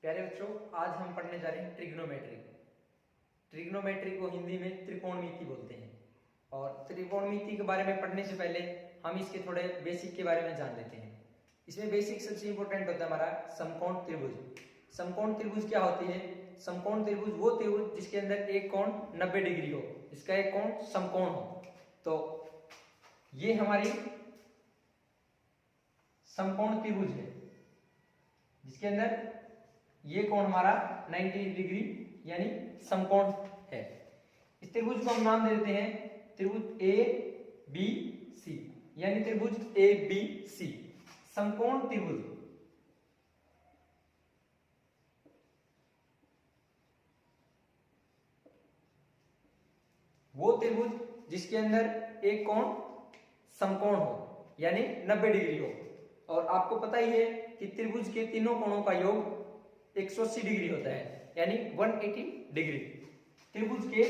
प्यारे बच्चों, आज हम पढ़ने जा रहे हैं ट्रिग्नोमेट्री। ट्रिग्नोमेट्री को हिंदी में त्रिकोणमिति बोलते हैं। और त्रिकोणमिति के बारे में पढ़ने से पहले हम इसके थोड़े बेसिक के बारे में जान लेते हैं। इसमें बेसिक सबसे इंपॉर्टेंट होता है हमारा समकोण त्रिभुज। समकोण त्रिभुज क्या होती है? समकोण त्रिभुज वो त्रिभुज जिसके अंदर एक कोण 90 डिग्री हो, इसका एक कोण समकोण हो। तो ये हमारी समकोण त्रिभुज है जिसके अंदर ये कोण हमारा 90 डिग्री यानी समकोण है। इस त्रिभुज को हम नाम दे देते हैं त्रिभुज ए बी सी, यानी त्रिभुज ए बी सी समकोण त्रिभुज। वो त्रिभुज जिसके अंदर एक कोण समकोण हो यानी 90 डिग्री हो। और आपको पता ही है कि त्रिभुज के तीनों कोणों का योग 180 डिग्री होता है यानी 180 डिग्री। त्रिभुज के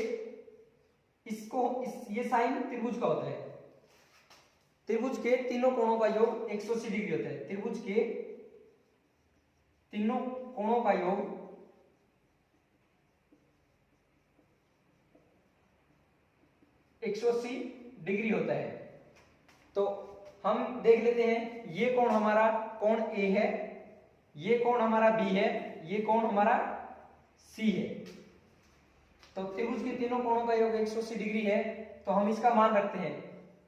ये साइन त्रिभुज का होता है। त्रिभुज के तीनों कोणों का योग 180 डिग्री होता है। त्रिभुज के तीनों कोणों का योग 180 डिग्री होता है। तो हम देख लेते हैं, ये कोण हमारा कोण ए है, ये कोण हमारा बी है, ये कोण हमारा सी है। तो त्रिभुज के तीनों कोणों का योग 180 डिग्री है। तो हम इसका मान रखते हैं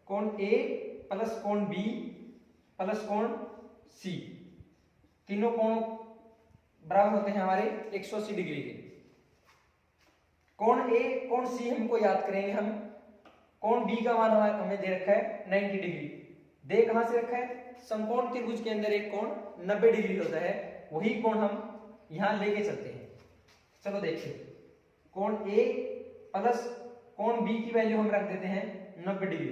कोण ए प्लस कोण बी प्लस कोण सी, तीनों कोण बराबर होते हैं हमारे 180 डिग्री के। कोण ए कोण सी हमको याद करेंगे हम। कोण बी का मान हमें दे रखा है 90 डिग्री। दे कहां से रखा है? समकोण त्रिभुज के अंदर एक कोण 90 डिग्री होता है, वही कोण हम यहां लेके चलते हैं। चलो देखिए, कोण ए प्लस कोण बी की वैल्यू हम रख देते हैं 90 डिग्री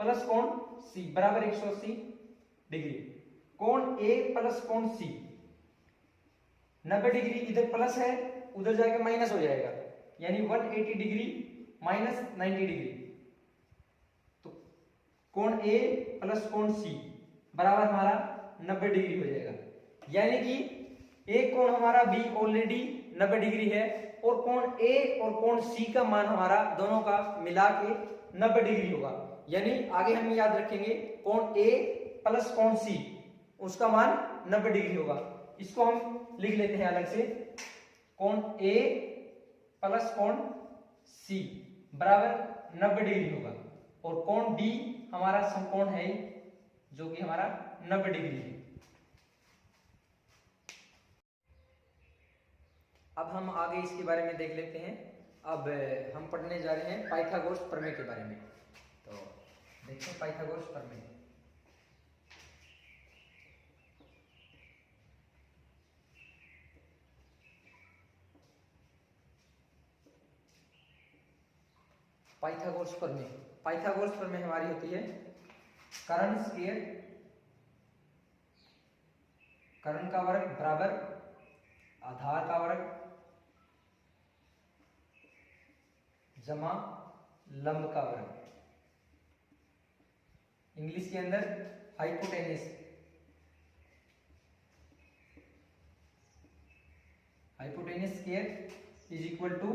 प्लस कोण सी बराबर 180 डिग्री। कोण ए प्लस कोण सी 90 डिग्री इधर प्लस है, उधर जाके माइनस हो जाएगा यानी 180 डिग्री माइनस 90 डिग्री। तो कोण ए प्लस कोण सी बराबर हमारा 90 डिग्री हो जाएगा। यानी कि एक कोण हमारा बी ऑलरेडी 90 डिग्री है और कोण ए और कोण सी का मान हमारा दोनों का मिला के 90 डिग्री होगा। यानी आगे हम याद रखेंगे कोण ए प्लस कोण सी, उसका मान 90 डिग्री होगा। इसको हम लिख लेते हैं अलग से, कोण ए प्लस कोण सी बराबर 90 डिग्री होगा। और कोण बी हमारा समकोण है जो कि हमारा 90 डिग्री है। अब हम आगे इसके बारे में देख लेते हैं। अब हम पढ़ने जा रहे हैं पाइथागोरस प्रमेय के बारे में। तो देखो पाइथागोरस प्रमेय। पाइथागोरस प्रमेय, पाइथागोरस प्रमेय हमारी होती है कर्ण स्क्वायर, कर्ण का वर्ग बराबर आधार का वर्ग जमा लंब का वर्ग। इंग्लिश के अंदर hypotenuse, hypotenuse square is equal to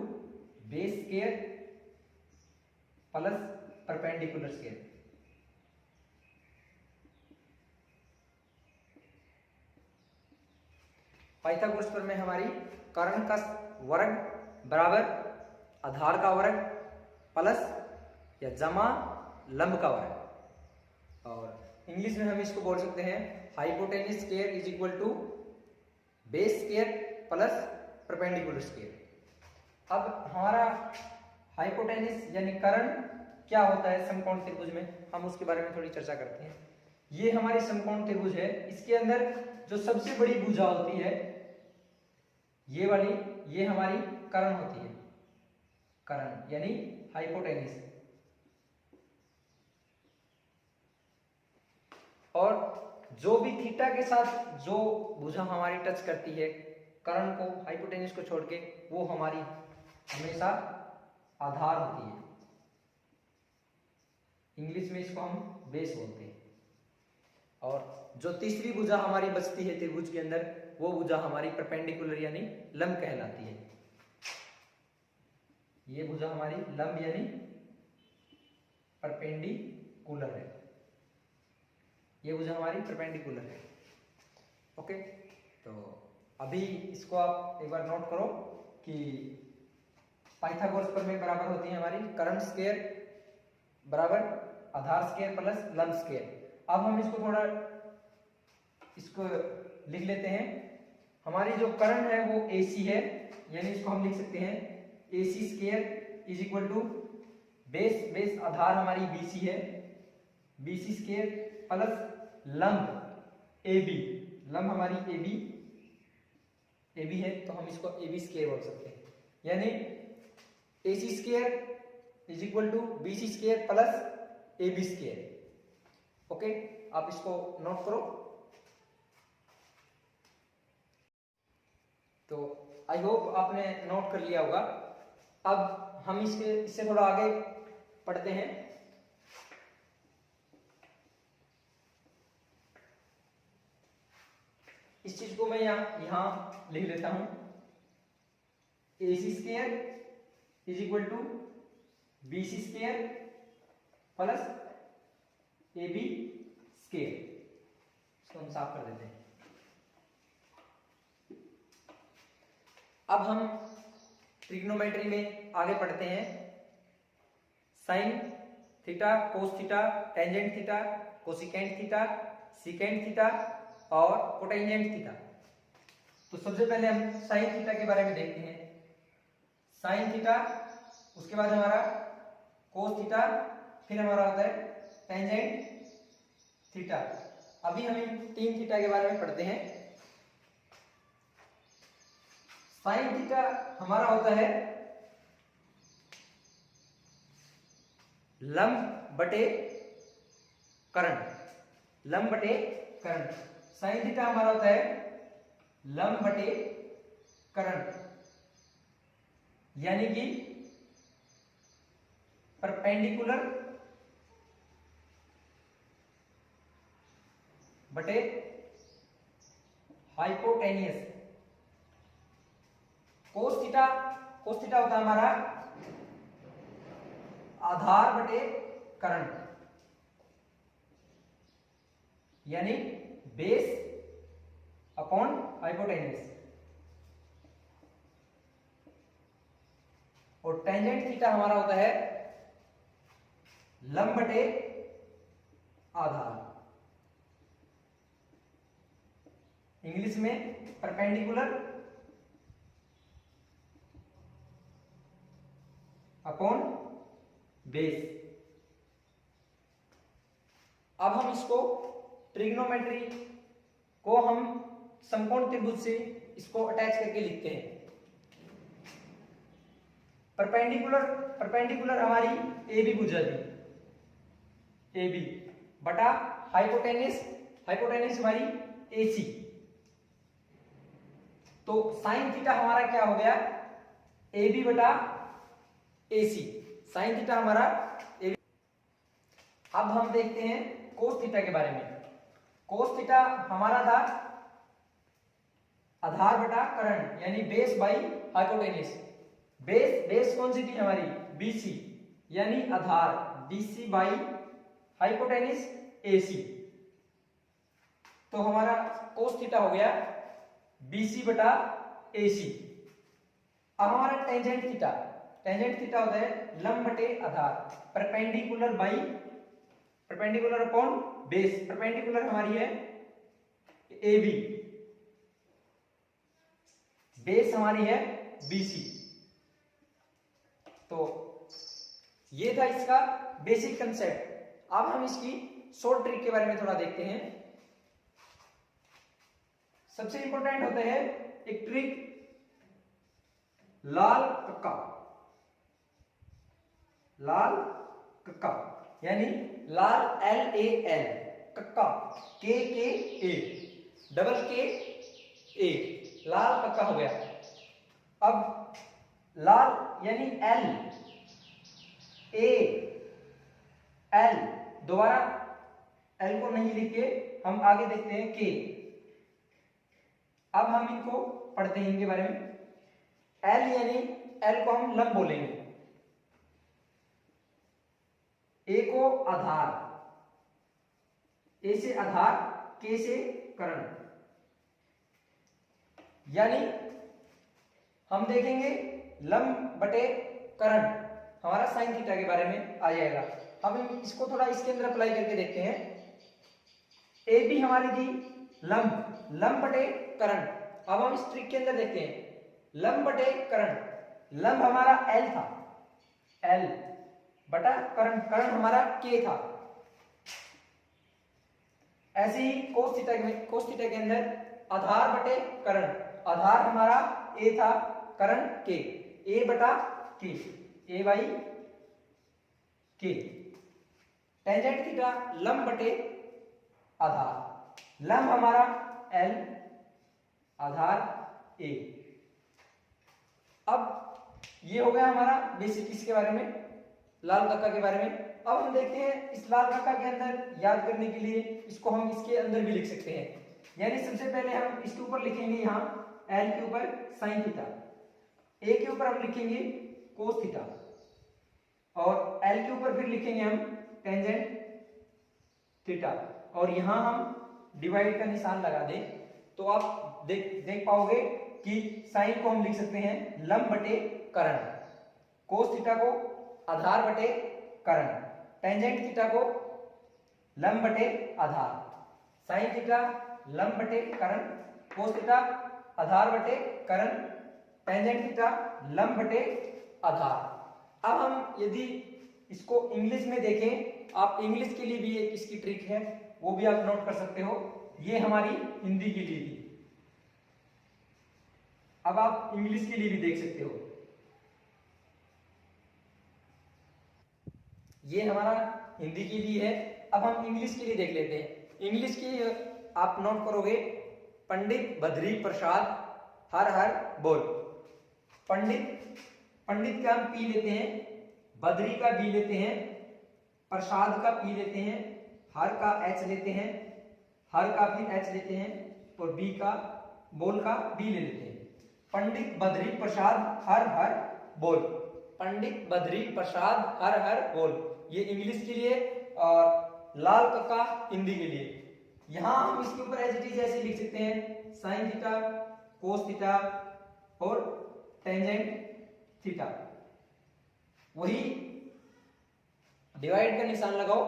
base square plus perpendicular square. Pythagoras प्रमेय हमारी कर्ण का वर्ग बराबर आधार का वर्ग प्लस या जमा लंब का वर्ग। और इंग्लिश में हम इसको बोल सकते हैं hypotenuse square is equal to base square plus perpendicular square. अब हमारा हाइपोटेनिस यानी कर्ण क्या होता है समकोण त्रिभुज में, हम उसके बारे में थोड़ी चर्चा करते हैं। ये हमारी समकोण त्रिभुज है, इसके अंदर जो सबसे बड़ी भुजा होती है ये वाली, ये हमारी कर्ण होती है। कर्ण यानी हाइपोटेनिस। और जो भी थीटा के साथ जो भुजा हमारी टच करती है कर्ण को, हाइपोटेनिस को छोड़ के, वो हमारी हमेशा आधार होती है। इंग्लिश में इसको हम बेस बोलते हैं। और जो तीसरी भुजा हमारी बचती है त्रिभुज के अंदर, वो भुजा हमारी परपेंडिकुलर यानी लंब कहलाती है। ये भुजा हमारी लंब यानी परपेंडिकुलर है, ये भुजा हमारी परपेंडिकुलर है। ओके, तो अभी इसको आप एक बार नोट करो कि पाइथागोरस प्रमेय बराबर होती है हमारी कर्ण स्क्वायर बराबर आधार स्क्वायर प्लस लंब स्क्वायर। अब हम इसको थोड़ा इसको लिख लेते हैं। हमारी जो कर्ण है वो AC है, यानी इसको हम लिख सकते हैं AC square is equal to base आधार हमारी BC है, BC स्क्वायर प्लस लंब AB, लंब हमारी AB है, तो हम इसको AB स्क्वायर बोल सकते हैं। यानी AC square is equal to BC square plus AB square. Okay, आप इसको नोट करो। तो आई होप आपने नोट कर लिया होगा। अब हम इससे थोड़ा आगे पढ़ते हैं। इस चीज को मैं यहां लिख लेता हूं, AC square is equal to BC square plus AB square. इसको हम साफ कर देते हैं। अब हम ट्रिग्नोमेट्री में आगे पढ़ते हैं। Sine theta, cos theta, tangent theta, cosecant theta, secant theta और कोटेंजेंट थीटा। तो सबसे पहले हम साइन थीटा के बारे में देखते हैं। साइन थीटा, उसके बाद हमारा कोस थीटा, फिर हमारा होता है टेंजेंट थीटा। अभी हम इन तीन थीटा के बारे में पढ़ते हैं। साइन थीटा हमारा होता है लंब बटे कर्ण, लंब बटे कर्ण। साइन थीटा हमारा होता है लंब बटे कर्ण, यानी कि परपेंडिकुलर बटे हाइपोटेनियस। कोस थीटा होता है हमारा आधार बटे कर्ण, यानी बेस अपॉन हाइपोटेनियस। और टेंजेंट थीटा हमारा होता है लंब बटे आधार, इंग्लिश में परपेंडिकुलर अपॉन बेस। अब हम इसको ट्रिग्नोमेट्री को हम समकोण त्रिभुज से इसको अटैच करके लिखते हैं। परपेंडिकुलर हमारी AB भुजा थी, AB बटा हाइपोटेनियस हमारी AC। तो साइन थीटा हमारा क्या हो गया, AB बटा AC। साइन थीटा हमारा AB। अब हम देखते हैं कोस थीटा के बारे में। कोस थीटा हमारा था आधार बटा कर्ण, यानी बेस बाई हाइपोटेनियस। बेस कौन सी थी हमारी, BC, यानी आधार BC बाई हाइपोटेनियस AC। तो हमारा कोस थीटा हो गया BC बटा AC। अब हमारा टेंजेंट थीटा होता है लंब बटे आधार, परपेंडिकुलर अपॉन बेस। परपेंडिकुलर हमारी है AB, बेस हमारी है BC। तो ये था इसका बेसिक कंसेप्ट। अब हम इसकी शॉर्ट ट्रिक के बारे में थोड़ा देखते हैं। सबसे इंपॉर्टेंट होता है एक ट्रिक, लाल कक्का, यानी लाल LAL, कक्का KKA, डबल KA, लाल कक्का हो गया। अब लाल यानी LAL, दोबारा एल को नहीं लिख के हम आगे देखते हैं के। अब हम इनको पढ़ते हैं इनके बारे में। एल यानी एल को हम लंब बोलेंगे, ए को आधार, ए से आधार, के से करण, यानी हम देखेंगे लंब बटे करण हमारा साइन थीटा के बारे में आ जाएगा। अब हम इसको थोड़ा इसके अंदर अप्लाई करके देखते हैं। ए भी हमारी थी लंब, लंब बटे करण। अब हम इस ट्रिक के अंदर देखते हैं लंब बटे करण। लंब हमारा एल था, एल बटा करण, करण हमारा के था। ऐसे ही कोस थीटा के अंदर आधार बटे करण, आधार हमारा ए था, करण के, ए बटा के, ए बाई के। टेंजेंट थीटा लंब बटे आधार, लंब हमारा एल, आधार ए। अब ये हो गया हमारा बेसिक इसके बारे में, लाल कक्का के बारे में। अब हम देखते हैं इस लाल कक्का के अंदर याद करने के लिए इसको हम इसके अंदर भी लिख सकते हैं। यानी सबसे पहले हम इसके ऊपर लिखेंगे यहाँ एल के ऊपर साइन थीटा, ए के ऊपर हम लिखेंगे कोस थीटा, और एल के ऊपर फिर लिखेंगे हम टेंजेंट थीटा, और यहां हम डिवाइड का निशान लगा दें तो आप देख पाओगे कि साइन को हम लिख सकते हैं लंब बटे करण, कोस थीटा को आधार बटे करण, टेंजेंट थीटा को लंब बटे आधार, साइन थीटा लंब बटे करण, कोस थीटा आधार बटे करण, टेंजेंट थीटा लंब बटे आधार। अब हम यदि इसको इंग्लिश में देखें, आप इंग्लिश के लिए भी एक इसकी ट्रिक है, वो भी आप नोट कर सकते हो। ये हमारी हिंदी के लिए थी, अब आप इंग्लिश के लिए भी देख सकते हो। ये हमारा हिंदी के लिए है, अब हम इंग्लिश के लिए देख लेते हैं। इंग्लिश की आप नोट करोगे, पंडित बद्री प्रसाद हर हर बोल। पंडित, पंडित का हम पी लेते हैं, बद्री का बी लेते हैं, प्रसाद का पी लेते हैं, हर का एच लेते हैं, हर का फिर एच लेते हैं, और बी का बोल का बी ले लेते हैं। पंडित बद्री प्रसाद हर हर बोल, पंडित बद्री प्रसाद हर हर बोल। ये इंग्लिश के लिए, और लाल कक्का हिंदी के लिए। यहां हम इसके ऊपर एज इट इज ऐसे लिख सकते हैं साइन थीटा, कोस थीटा और टेंजेंट थीटा। वही डिवाइड का निशान लगाओ,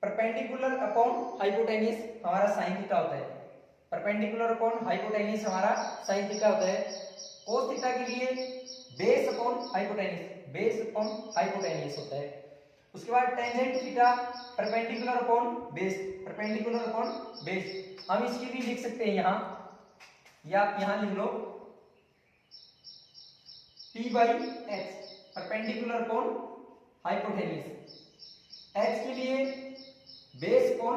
परपेंडिकुलर अपॉन हाइपोटेन्यूस हमारा साइन थीटा होता है, परपेंडिकुलर अपॉन हाइपोटेन्यूस हमारा साइन थीटा होता है। कोस थीटा के लिए base upon hypotenuse, base upon hypotenuse होता है। उसके बाद tangent theta perpendicular upon base, perpendicular upon base. हम इसकी भी लिख सकते हैं यहाँ, या आप यहाँ लिख लो P by H, perpendicular upon hypotenuse. H के लिए बेस अपॉन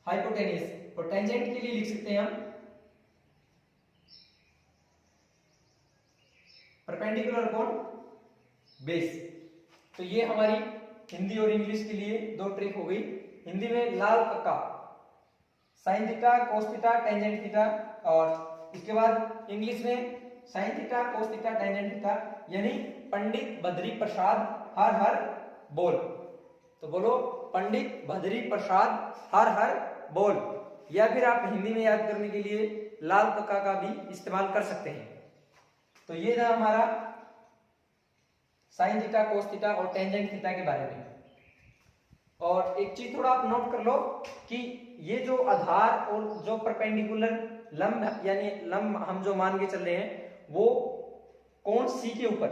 हाइपोटेन्यूस, और टेंजेंट के लिए लिख सकते हैं हम परपेंडिकुलर अपॉन बेस। तो ये हमारी हिंदी और इंग्लिश के लिए दो ट्रिक हो गई। हिंदी में लाल कक्का, sine theta, cos theta, tangent theta, और इसके बाद इंग्लिश में sine theta, cos theta, tangent theta, यानी पंडित बद्री प्रसाद हर हर बोल। तो बोलो पंडित बद्री प्रसाद हर हर बोल, या फिर आप हिंदी में याद करने के लिए लाल कक्का का भी इस्तेमाल कर सकते हैं। तो ये था हमारा साइन थीटा, कोस थीटा और टेंजेंट थीटा के बारे में। और एक चीज थोड़ा आप नोट कर लो कि ये जो आधार और जो परपेंडिकुलर लंब, यानी लंब हम जो मान के चल रहे हैं वो कोण सी के ऊपर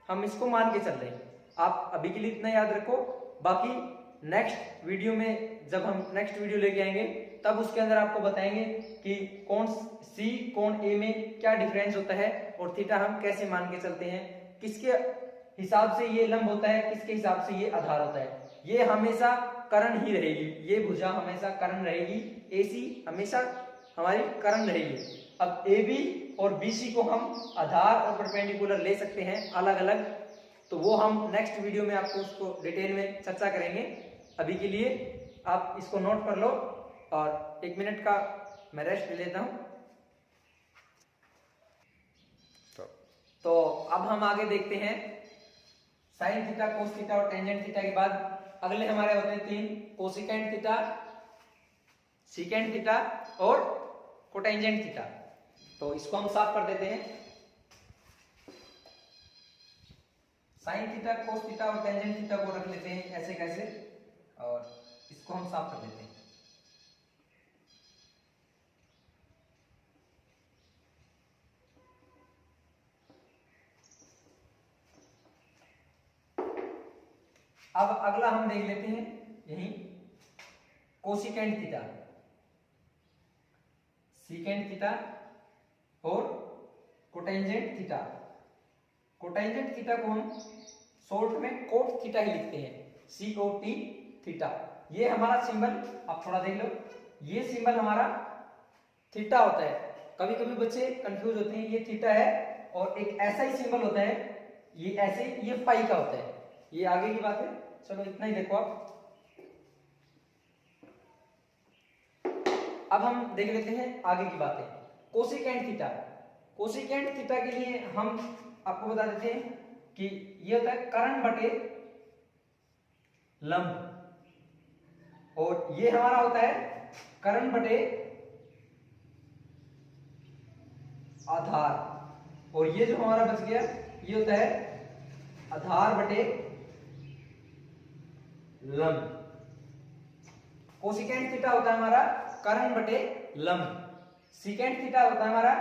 हम इसको मान के चल रहे हैं। आप अभी के लिए इतना याद रखो, बाकी नेक्स्ट वीडियो में जब हम नेक्स्ट वीडियो लेके आएंगे तब उसके अंदर आपको बताएंगे कि कोण सी कोण ए में क्या डिफरेंस होता है, और थीटा हम कैसे मान के चलते हैं, किसके हिसाब से ये लंब होता है, किसके हिसाब से ये आधार होता है। ये हमेशा कर्ण ही रहेगी, ये भुजा हमेशा कर्ण रहेगी, एसी हमेशा हमारी कर्ण रहेगी। अब AB और BC को हम आधार और परपेंडिकुलर ले सकते हैं अलग अलग, तो वो हम नेक्स्ट वीडियो में आपको उसको डिटेल में चर्चा करेंगे। अभी के लिए आप इसको नोट कर लो और 1 मिनट का मैं रेस्ट ले लेता हूं। तो अब हम आगे देखते हैं साइन थीटा, कोस थीटा और टेंजेंट थीटा के बाद अगले हमारे होते हैं 3, कोसिकेंट थीटा, सीकेंट थीटा और कोटेंजेंट थीटा। तो इसको हम साफ कर देते हैं। साइन थीटा, कोस थीटा और टेंजेंट थीटा को रख लेते हैं ऐसे कैसे, और इसको हम साफ कर देते हैं। अब अगला हम देख लेते हैं यही कोसिकेंट थीटा, सीकेंट थीटा और कोटेंजेंट थीटा। कोटेंजेंट थीटा को हम शॉर्ट में कोट थीटा ही लिखते हैं, COT थीटा। ये हमारा सिंबल आप थोड़ा देख लो, ये सिंबल हमारा थीटा होता है। कभी कभी बच्चे कंफ्यूज होते हैं, ये थीटा है और एक ऐसा ही सिंबल होता है, ये ऐसे, ये फाई का होता है। ये आगे की बात है, चलो इतना ही देखो आप। अब हम देख लेते हैं आगे की बातें। कोसिकेंट थीटा, कोसिकेंट थीटा के लिए हम आपको बता देते हैं कि ये होता है कर्ण बटे लंब, और ये हमारा होता है कर्ण बटे आधार, और ये जो हमारा बच गया ये होता है आधार बटे लंब। कोसिकेंट थीटा होता है हमारा कर्ण बटे लंब, सीकेंट थीटा होता है हमारा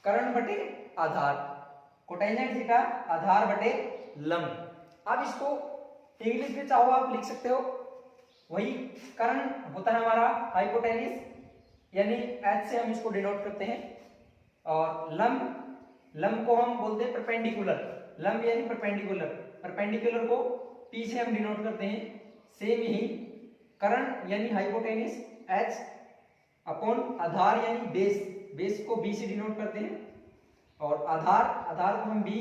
कर्ण बटे आधार, कोटेंजेंट थीटा आधार बटे लंब। अब इसको इंग्लिश में चाहो आप लिख सकते हो, वही कर्ण होता है हमारा हाइपोटेनिस, यानी H से हम इसको डिनोट करते हैं, और लंब, लंब को हम बोलते हैं परपेंडिकुलर, लंब यानी परपेंडिकुलर, परपेंडिकुलर को P से हम डिनोट करते हैं। सेम यही कर्ण यानी हाइपोटेनिस H अपॉन आधार यानी बेस, बेस को B से डिनोट करते हैं, और आधार, आधार को हम B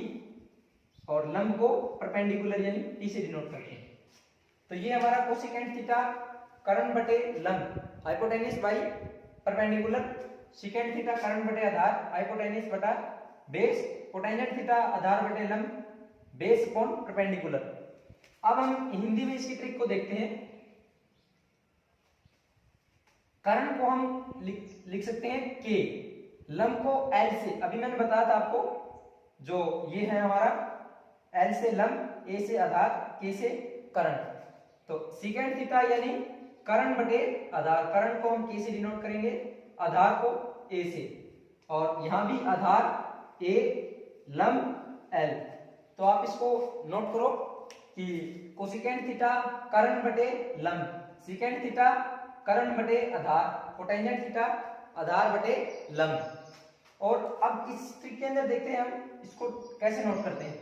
और लंब को परपेंडिकुलर यानी P से डिनोट करते हैं। तो ये हमारा कोसिकेंट थीटा कर्ण बटे लंब, hypotenuse by perpendicular, secant theta कर्ण बटे आधार, हाइपोटेनिस बटा बेस, कोटेंजेंट थीटा आधार बटे लंब, बेस अपॉन परपेंडिकुलर। अब हम हिंदी में इसकी ट्रिक को देखते हैं। कर्ण को हम लिख सकते हैं K, लंब को L से, अभी मैंने बताया था आपको, जो ये है हमारा L से लंब, A से आधार, K से कर्ण। तो सीकेंट थीटा यानी कर्ण बटे आधार, कर्ण को हम K से डिनोट करेंगे, आधार को A से, और यहां भी आधार A, लंब L। तो आप इसको नोट करो कि कोसिकेंट थीटा कर्ण बटे लंब, सीकेंट थीटा कर्ण बटे आधार, कोटेंजेंट थीटा आधार बटे लंब। और अब इस ट्रिक के अंदर देखते हैं हम इसको कैसे नोट करते हैं।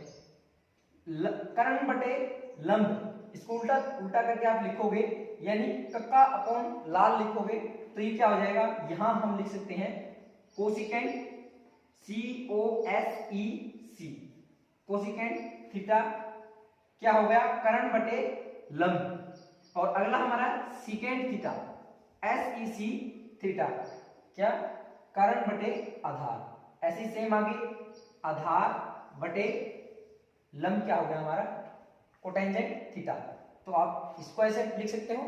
कर्ण बटे लंब, इसको उल्टा उल्टा करके आप लिखोगे, यानी कक्का अपॉन लाल लिखोगे, तो ये क्या हो जाएगा, यहां हम लिख सकते हैं कोसिकेंट, COSEC, कोसिकेंट थीटा क्या हो गया, कर्ण बटे लंब। और अगला हमारा सीकेंट थीटा, SEC थीटा, क्या, कर्ण बटे आधार। ऐसे सेम आगे आधार बटे लंब क्या हो गया हमारा, कोटेंजेंट थीटा। तो आप इसको ऐसे लिख सकते हो।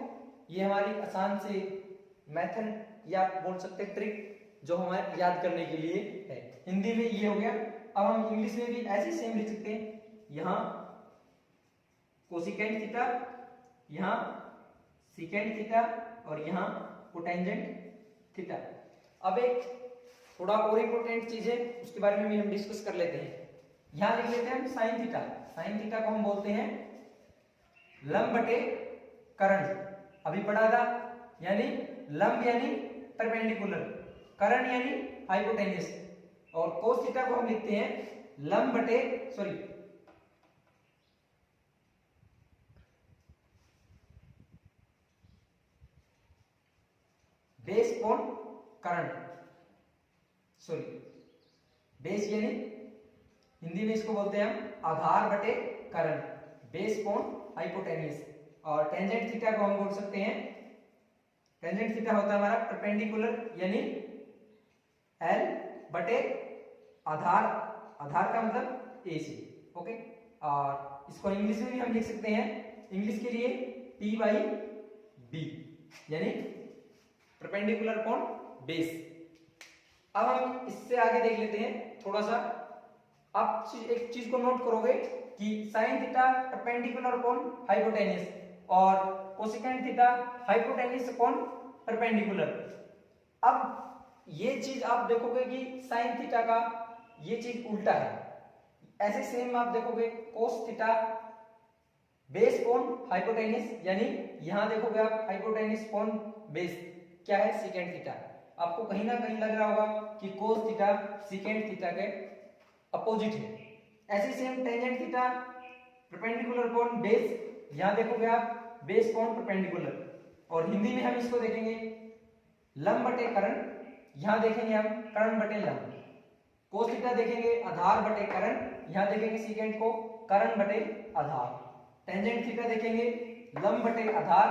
ये हमारी आसान से मेथड या बोल सकते हैं ट्रिक, जो हमारे याद करने के लिए है। हिंदी में ये हो गया। अब हम इंग्लिश में भी ऐसे सेम लिख सकते हैं, यहां कोसिकेंट थीटा, यहां सीकेंट थीटा और यहां कोटेंजेंट थीटा। अब एक थोड़ा और इंपॉर्टेंट चीज है, उसके बारे में भी हम डिस्कस कर लेते हैं। यहां लिख लेते हैं हम साइन थीटा, साइन थीटा को हम बोलते हैं लंब बटे कर्ण, अभी पढ़ा था, यानी लंब यानी परपेंडिकुलर, कर्ण यानी हाइपोटेन्यूस, और कोस थीटा को हम लिखते हैं लंब बटे बेस अपॉन कर्ण, बेस यानी हिंदी में इसको बोलते हैं हम आधार बटे कर्ण, बेस अपॉन हाइपोटेन्यूस, और टेंजेंट थीटा को हम बोल सकते हैं, टेंजेंट थीटा होता है हमारा परपेंडिकुलर यानी L बटे आधार, आधार का मतलब A से। ओके, और इसको इंग्लिश में भी हम लिख सकते हैं, इंग्लिश के लिए P बाई B यानी परपेंडिकुलर अपॉन बेस। अब हम इससे आगे देख लेते हैं थोड़ा सा। आप एक चीज को नोट करोगे कि sine theta perpendicular upon hypotenuse और cosecant theta hypotenuse upon perpendicular. अब ये चीज आप देखोगे कि साइन थीटा का ये चीज उल्टा है। ऐसे सेम आप देखोगे cos theta base upon hypotenuse, यानी यहां देखोगे आप हाइपोटेन्यूस अपॉन बेस क्या है, सेकेंट थीटा। आपको कहीं ना कहीं लग रहा होगा कि कोस थीटा सेकेंट थीटा के अपोजिट है। ऐसे same tangent theta perpendicular upon base, यहां देखोगे आप बेस अपॉन परपेंडिकुलर, और हिंदी में हम इसको देखेंगे लंब बटे कर्ण, यहां देखेंगे हम कर्ण बटे लंब। कोस थीटा देखेंगे आधार बटे कर्ण, यहां देखेंगे सेकेंड को कर्ण बटे आधार। टेंजेंट थीटा देखेंगे लंब बटे आधार,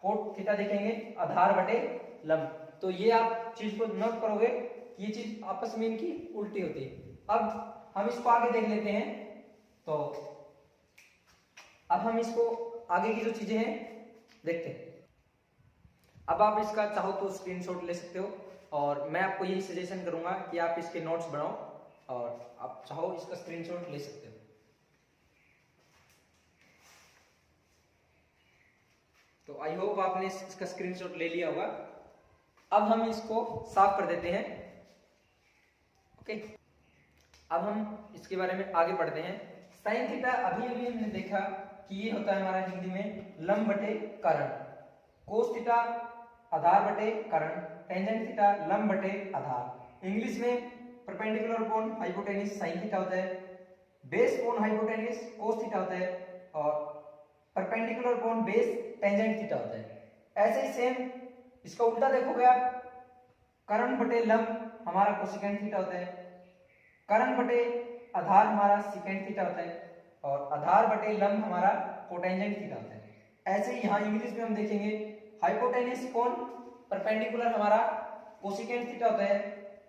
कोट थीटा देखेंगे आधार बटे लंब। तो ये आप चीज को नोट करोगे कि ये चीज आपस में इनकी उल्टी होती है। अब हम इसको आगे देख लेते हैं। तो अब हम इसको आगे की जो चीजें हैं देखते हैं। अब आप इसका चाहो तो स्क्रीनशॉट ले सकते हो, और मैं आपको यही सजेशन करूंगा कि आप इसके नोट्स बनाओ, और आप चाहो इसका स्क्रीनशॉट ले सकते हो। तो आई होप आपने इसका स्क्रीनशॉट ले लिया होगा। अब हम इसको साफ कर देते हैं। ओके, अब हम इसके बारे में आगे बढ़ते हैं। साइन थीटा अभी अभी हमने देखा कि ये होता है हमारा हिंदी में लंब बटे कर्ण, कोस थीटा आधार बटे कर्ण, टेंजेंट थीटा लंब बटे आधार। इंग्लिश में perpendicular upon hypotenuse sine theta होता है, base upon hypotenuse cos theta होता है, और perpendicular upon base tangent theta होता है। ऐसे ही सेम इसका उल्टा देखोगे आप, कर्ण बटे लंब हमारा कोसेकेंट थीटा होता है, कर्ण बटे आधार हमारा सेकेंट थीटा होता है, और आधार बटे लंब हमारा कोटेंजेंट थीटा होता है। ऐसे ही यहाँ इंग्लिश में हम देखेंगे हाइपोटेन्यूस अपॉन परपेंडिकुलर हमारा कोसेकेंट थीटा होता है,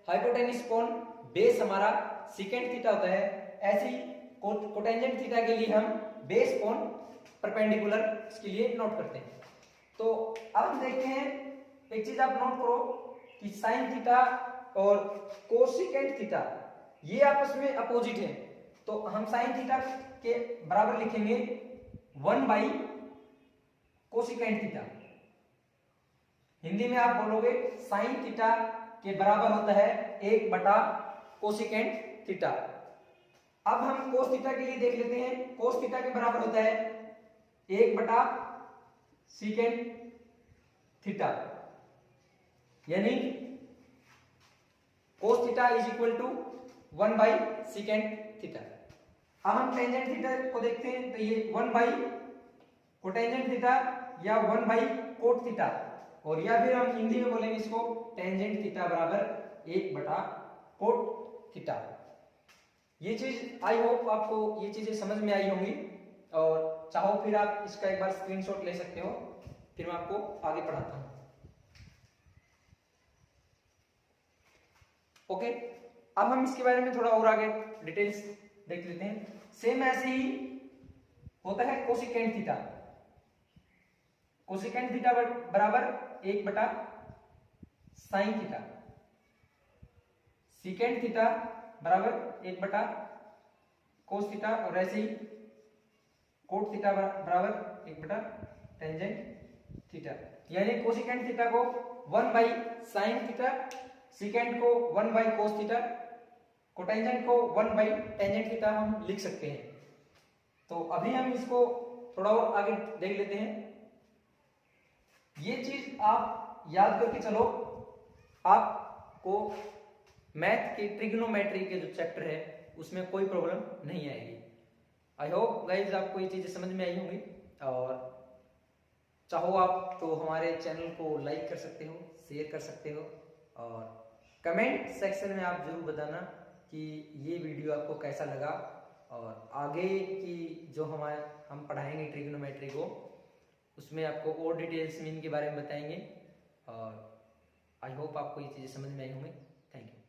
हाइपोटेन्यूस अपॉन बेस हमारा सेकेंट थीटा होता है। ऐसे ही कोटेंजेंट थीटा के लिए हम बेस अपॉन परपेंडिकुलर इसके लिए नोट करते हैं। तो अब हम देखते हैं, एक चीज आप नोट करो कि साइन थीटा और कोसेकेंट थीटा ये आपस में अपोजिट है। तो हम साइन थीटा के बराबर लिखेंगे 1 बाई कोसेकेंट थीटा। हिंदी में आप बोलोगे साइन थीटा के बराबर होता है 1 बटा कोसेकेंट थीटा। अब हम कोस थीटा के लिए देख लेते हैं। कोस थीटा के बराबर होता है 1 बटा सेकेंट थीटा, यानी cos theta is equal to 1 by secant theta. अब हम टेंजेंट थीटा को देखते हैं, तो ये 1 बाई कोटेंजेंट थीटा या 1 बाई कोट थीटा, और या फिर हम हिंदी में बोलेंगे इसको टेंजेंट थीटा बराबर 1 बटा कोट थीटा। ये चीज आई होप आपको ये चीजें समझ में आई होंगी, और चाहो फिर आप इसका एक बार स्क्रीनशॉट ले सकते हो, फिर मैं आपको आगे पढ़ाता हूं। ओके, अब हम इसके बारे में थोड़ा और आगे डिटेल्स देख लेते हैं। सेम ऐसे ही होता है कोसेकेंट थीटा। कोसेकेंट थीटा बराबर 1 बटा साइन थीटा, सेकेंट थीटा बराबर 1 बटा कोस थीटा, और ऐसे ही कोट थीटा बराबर 1 बटा टेंजेंट थीटा। यानी कोसेकेंट थीटा को 1 बाई साइन थीटा, सेकेंड को 1 बाई कोस थीटा, कोटेंजेंट को 1 बाई टेंजेंट थीटा हम लिख सकते हैं। तो अभी हम इसको थोड़ा और आगे देख लेते हैं। ये चीज आप याद करके चलो, आपको मैथ की ट्रिग्नोमेट्री के जो चैप्टर है उसमें कोई प्रॉब्लम नहीं आएगी। आई होप गाइज आपको ये चीजें समझ में आई होंगी, और चाहो आप तो हमारे चैनल को लाइक कर सकते हो, शेयर कर सकते हो, और कमेंट सेक्शन में आप जरूर बताना कि ये वीडियो आपको कैसा लगा, और आगे की जो हम पढ़ाएंगे ट्रिग्नोमेट्री को उसमें आपको और डिटेल्स में इनके बारे में बताएंगे। और आई होप आपको ये चीज़ें समझ में आई होंगी। Thank you.